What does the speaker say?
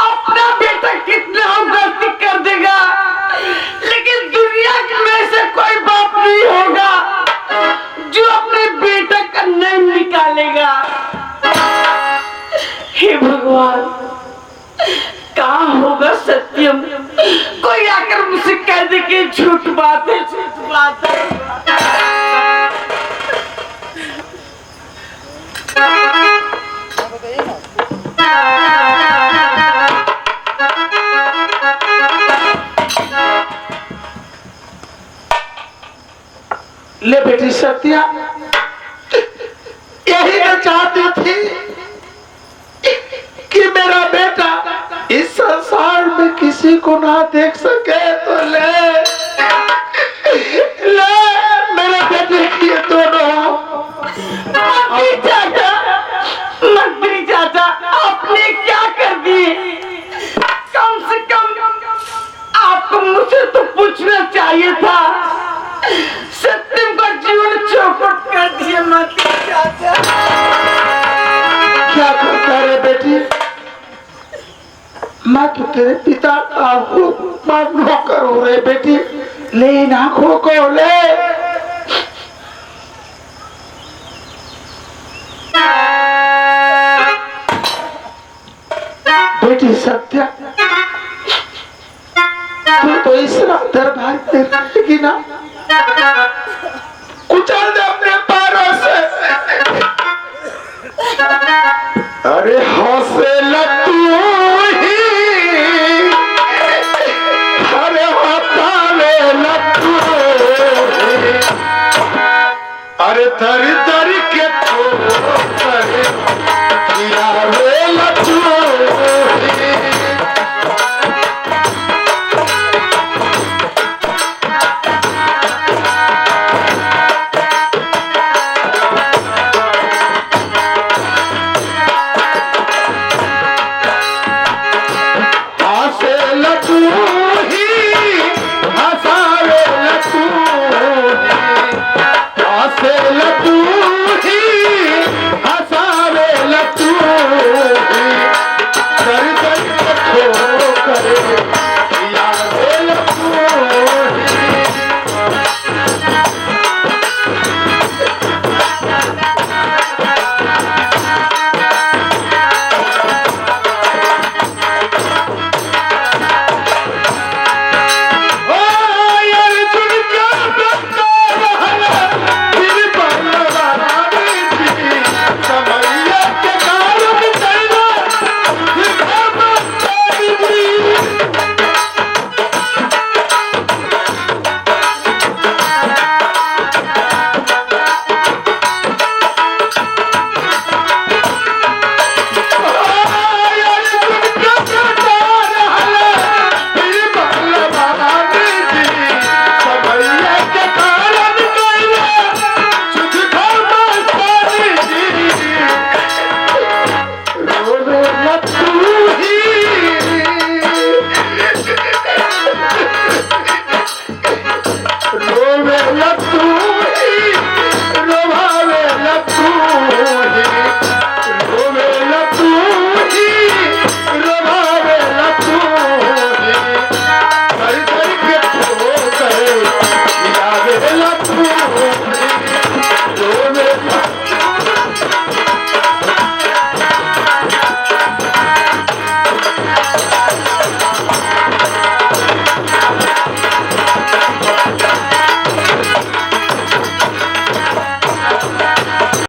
अपना बेटा कितना गलती कर देगा, लेकिन दुनिया में से कोई बाप नहीं होगा जो अपने बेटा का नहीं निकालेगा। हे भगवान, कहाँ होगा सत्यम? कोई आकर मुझसे कह दे कि झूठ बात है, झूठ बात है। ले बेटी सत्या, यही मैं चाहती थी कि मेरा बेटा इस संसार में किसी को ना देख सके। तो ले मेरे बेटे की दोनों मंत्री चाचा, आपने क्या कर दिए? कम से कम आपको मुझसे तो पूछना चाहिए था। सत्यम का जीवन चौपट कर दिया मंत्री चाचा। क्या करता रे बेटी? मैं तो तेरे पिता का हूँ, मैं नौकर हूँ रे बेटी। ले इन आंखों को ले। बेटी सत्या, तू तो इस दरबार में रहेगी ना? कुचल दे अपने पैरों से। अरे हौसे लट्टू ही, अरे हतावे लट्टू, अरे दर दर के